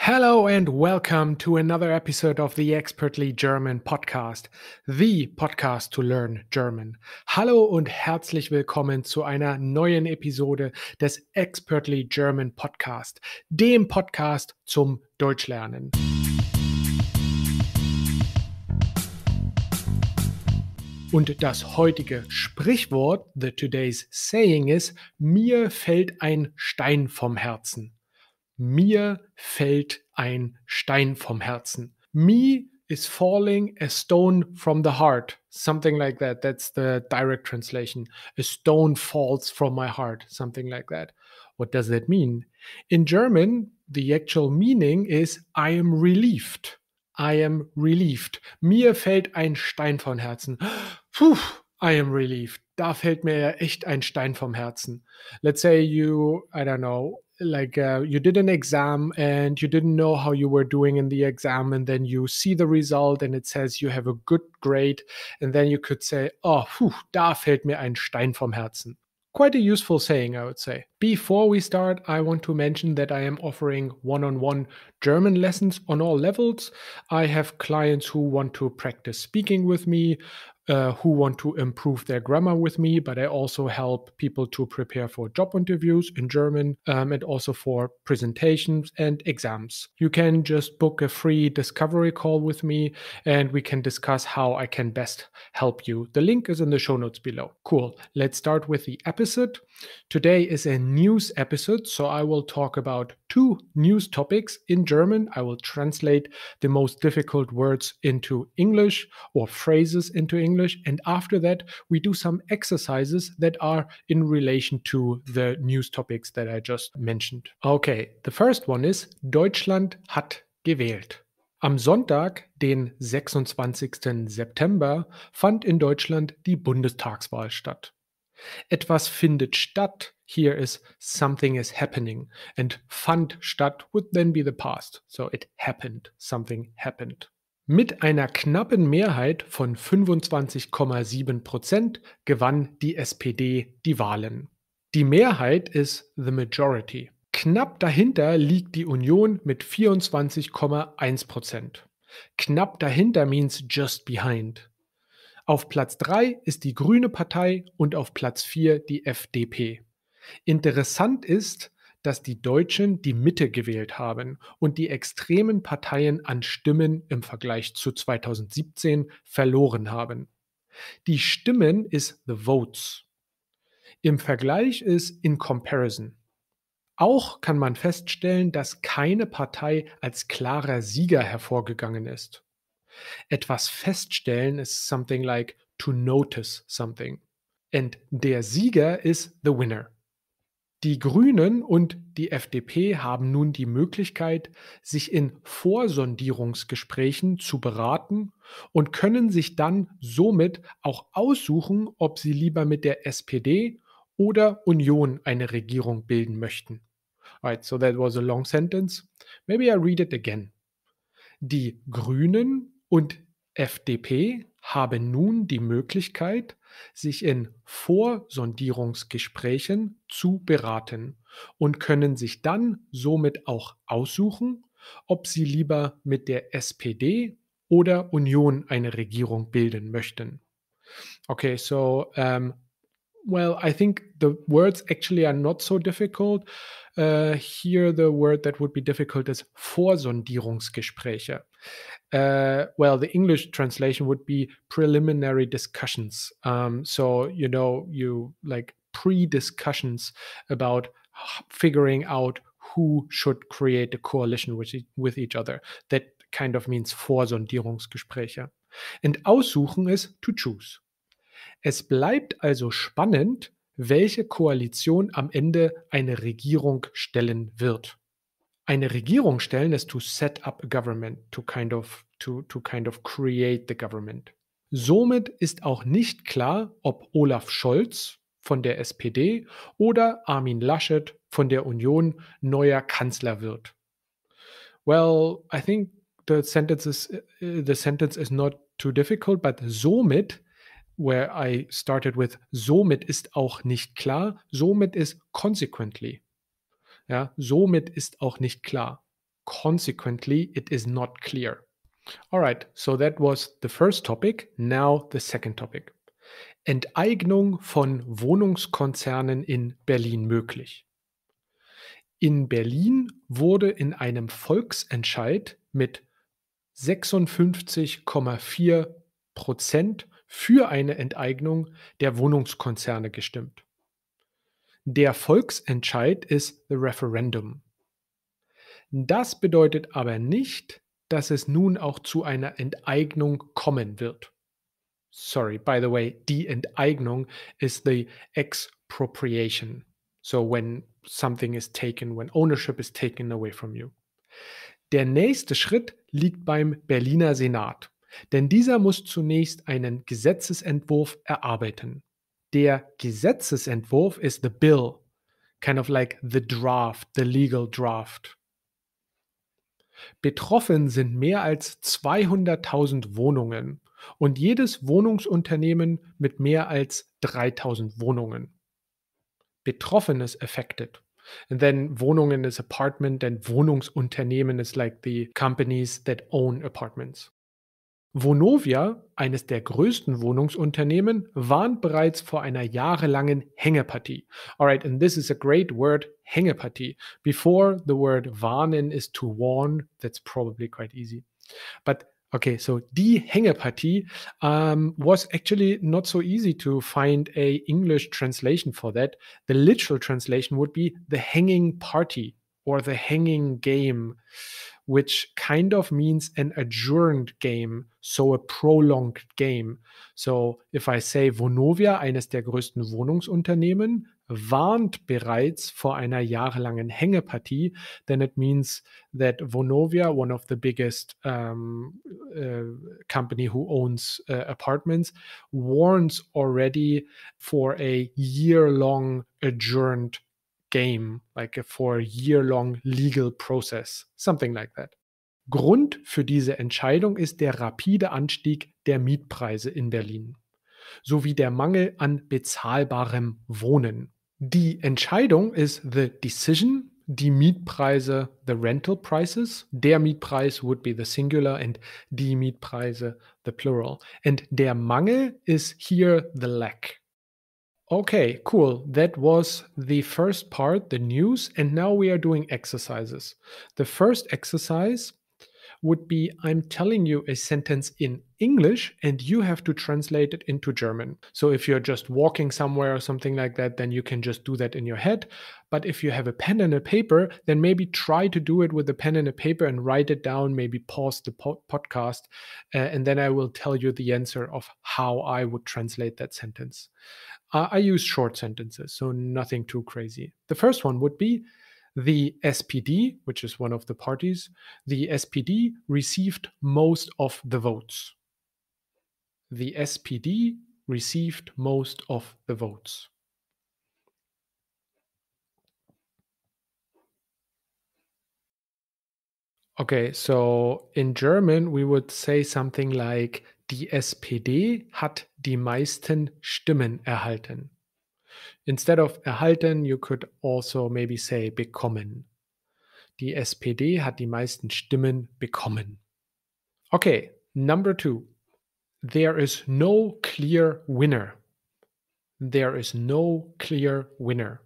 Hello and welcome to another episode of the Expertly German Podcast, the podcast to learn German. Hallo und herzlich willkommen zu einer neuen Episode des Expertly German Podcast, dem Podcast zum Deutschlernen. Und das heutige Sprichwort, the today's saying is, mir fällt ein Stein vom Herzen. Mir fällt ein Stein vom Herzen. Me is falling a stone from the heart. Something like that. That's the direct translation. A stone falls from my heart. Something like that. What does that mean? In German, the actual meaning is I am relieved. I am relieved. Mir fällt ein Stein vom Herzen. Puh, I am relieved. Da fällt mir ja echt ein Stein vom Herzen. Let's say you, I don't know, you did an exam and you didn't know how you were doing in the exam, and then you see the result and it says you have a good grade, and then you could say, oh, da fällt mir ein Stein vom Herzen. Quite a useful saying, I would say. Before we start, I want to mention that I am offering one-on-one German lessons on all levels. I have clients who want to practice speaking with me, who want to improve their grammar with me, but I also help people to prepare for job interviews in German, and also for presentations and exams. You can just book a free discovery call with me and we can discuss how I can best help you. The link is in the show notes below. Cool. Let's start with the episode. Today is a news episode, so I will talk about two news topics in German. I will translate the most difficult words into English or phrases into English. And after that, we do some exercises that are in relation to the news topics that I just mentioned. Okay, the first one is Deutschland hat gewählt. Am Sonntag, den 26. September, fand in Deutschland die Bundestagswahl statt. Etwas findet statt. Here is something is happening. And fand statt would then be the past. So it happened. Something happened. Mit einer knappen Mehrheit von 25,7% gewann die SPD die Wahlen. Die Mehrheit ist the majority. Knapp dahinter liegt die Union mit 24,1%. Knapp dahinter means just behind. Auf Platz 3 ist die Grüne Partei und auf Platz 4 die FDP. Interessant ist, dass die Deutschen die Mitte gewählt haben und die extremen Parteien an Stimmen im Vergleich zu 2017 verloren haben. Die Stimmen ist the votes. Im Vergleich ist in comparison. Auch kann man feststellen, dass keine Partei als klarer Sieger hervorgegangen ist. Etwas feststellen ist something like to notice something. And der Sieger ist the winner. Die Grünen und die FDP haben nun die Möglichkeit, sich in Vorsondierungsgesprächen zu beraten und können sich dann somit auch aussuchen, ob sie lieber mit der SPD oder Union eine Regierung bilden möchten. Alright, so that was a long sentence. Maybe I read it again. Die Grünen und FDP haben nun die Möglichkeit, sich in Vorsondierungsgesprächen zu beraten und können sich dann somit auch aussuchen, ob sie lieber mit der SPD oder Union eine Regierung bilden möchten. Okay, so I think the words actually are not so difficult. Here the word that would be difficult is Vorsondierungsgespräche. The English translation would be preliminary discussions. So, you like pre-discussions about figuring out who should create a coalition with each other. That kind of means Vorsondierungsgespräche. And aussuchen is to choose. Es bleibt also spannend, welche Koalition am Ende eine Regierung stellen wird. Eine Regierung stellen ist to set up a government, to kind of create the government. Somit ist auch nicht klar, ob Olaf Scholz von der SPD oder Armin Laschet von der Union neuer Kanzler wird. Well, I think the sentence is not too difficult, but somit, where I started with somit ist auch nicht klar, somit ist consequently. Ja, somit ist auch nicht klar. Consequently, it is not clear. All right, so that was the first topic. Now the second topic. Enteignung von Wohnungskonzernen in Berlin möglich. In Berlin wurde in einem Volksentscheid mit 56,4% für eine Enteignung der Wohnungskonzerne gestimmt. Der Volksentscheid ist the Referendum. Das bedeutet aber nicht, dass es nun auch zu einer Enteignung kommen wird. Sorry, by the way, die Enteignung is the expropriation. So when something is taken, when ownership is taken away from you. Der nächste Schritt liegt beim Berliner Senat, denn dieser muss zunächst einen Gesetzesentwurf erarbeiten. Der Gesetzesentwurf ist the bill, kind of like the draft, the legal draft. Betroffen sind mehr als 200.000 Wohnungen und jedes Wohnungsunternehmen mit mehr als 3.000 Wohnungen. Betroffen ist affected. And then Wohnungen is apartment and Wohnungsunternehmen is like the companies that own apartments. Vonovia, eines der größten Wohnungsunternehmen, warnt bereits vor einer jahrelangen Hängepartie. Alright, and this is a great word, Hängepartie. Before the word warnen is to warn, that's probably quite easy. But okay, so die Hängepartie was actually not so easy to find a English translation for that. The literal translation would be the hanging party or the hanging game, which kind of means an adjourned game, so a prolonged game. So if I say Vonovia, eines der größten Wohnungsunternehmen, warnt bereits vor einer jahrelangen Hängepartie, then it means that Vonovia, one of the biggest company who owns apartments, warns already for a year-long adjourned game, like for a year-long legal process, something like that. Grund für diese Entscheidung ist der rapide Anstieg der Mietpreise in Berlin sowie der Mangel an bezahlbarem Wohnen. Die Entscheidung ist the decision, die Mietpreise the rental prices, der Mietpreis would be the singular and die Mietpreise the plural. And der Mangel is here the lack. Okay, cool. That was the first part, the news, and now we are doing exercises. The first exercise would be I'm telling you a sentence in English and you have to translate it into German. So if you're just walking somewhere or something like that, then you can just do that in your head. But if you have a pen and a paper, then maybe try to do it with a pen and a paper and write it down, maybe pause the podcast, and then I will tell you the answer of how I would translate that sentence. I use short sentences, so nothing too crazy. The first one would be the SPD, which is one of the parties, the SPD received most of the votes. The SPD received most of the votes. Okay, so in German we would say something like die SPD hat die meisten Stimmen erhalten. Instead of erhalten, you could also maybe say bekommen. Die SPD hat die meisten Stimmen bekommen. Okay, number 2. There is no clear winner. There is no clear winner.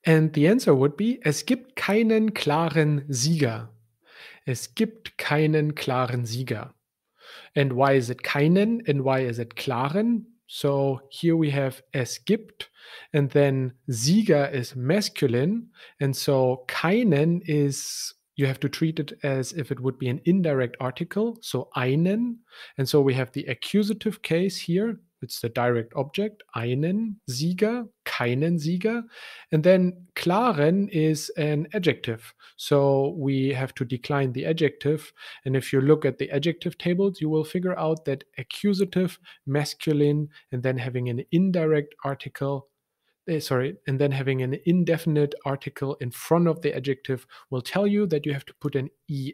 And the answer would be, es gibt keinen klaren Sieger. Es gibt keinen klaren Sieger. And why is it keinen and why is it klaren? So here we have es gibt and then Sieger is masculine. And so keinen is, you have to treat it as if it would be an indirect article. So einen. And so we have the accusative case here. It's the direct object, einen Sieger, keinen Sieger. And then klaren is an adjective. So we have to decline the adjective. And if you look at the adjective tables, you will figure out that accusative, masculine, and then having an indirect article, and then having an indefinite article in front of the adjective will tell you that you have to put an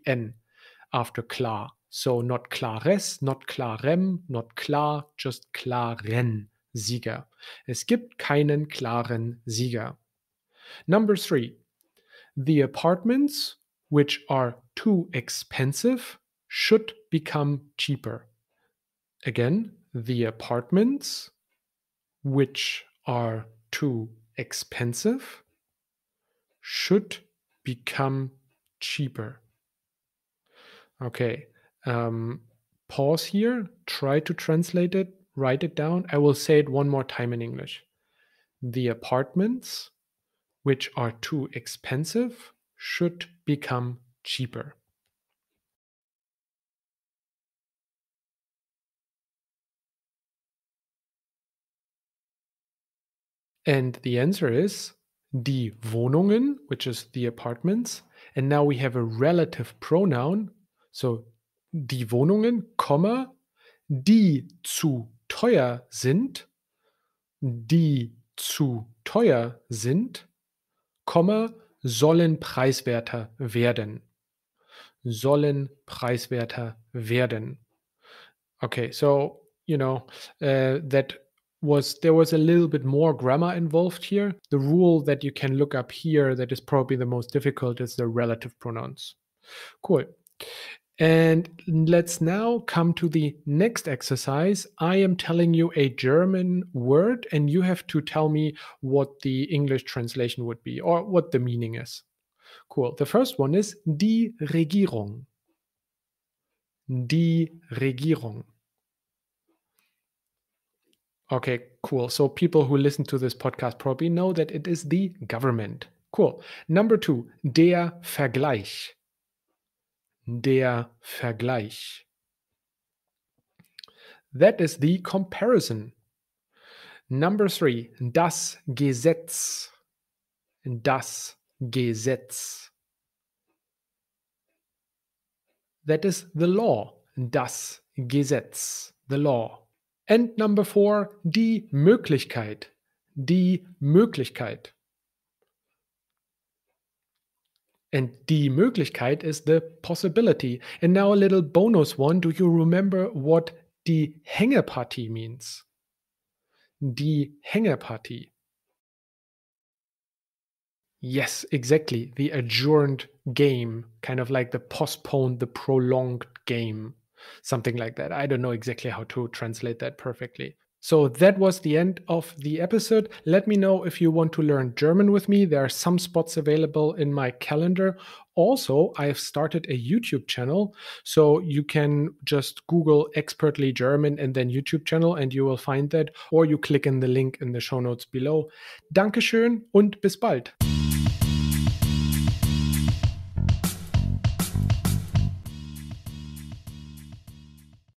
en after klar. So not klares, not klarem, not klar, just klaren Sieger. Es gibt keinen klaren Sieger. Number 3. The apartments which are too expensive should become cheaper. Again, the apartments which are too expensive should become cheaper. Okay, pause here, try to translate it, write it down. I will say it one more time in English. The apartments which are too expensive should become cheaper. And the answer is die Wohnungen, which is the apartments. And now we have a relative pronoun. So die Wohnungen, Komma, die zu teuer sind, die zu teuer sind, Komma, sollen preiswerter werden. Sollen preiswerter werden. Okay, so there was a little bit more grammar involved here. The rule that you can look up here that is probably the most difficult is the relative pronouns. Cool. And let's now come to the next exercise. I am telling you a German word, and you have to tell me what the English translation would be or what the meaning is. Cool. The first one is die Regierung. Die Regierung. Okay, cool. So people who listen to this podcast probably know that it is the government. Cool. Number 2, der Vergleich. Der Vergleich. That is the comparison. Number 3, das Gesetz. Das Gesetz. That is the law. Das Gesetz. The law. And number 4, die Möglichkeit. Die Möglichkeit. And die Möglichkeit is the possibility. And now a little bonus one. Do you remember what die Hängepartie means? Die Hängepartie. Yes, exactly. The adjourned game, kind of like the postponed, the prolonged game, something like that. I don't know exactly how to translate that perfectly. So that was the end of the episode. Let me know if you want to learn German with me. There are some spots available in my calendar. Also, I've started a YouTube channel. So you can just Google Expertly German and then YouTube channel and you will find that. Or you click in the link in the show notes below. Dankeschön und bis bald.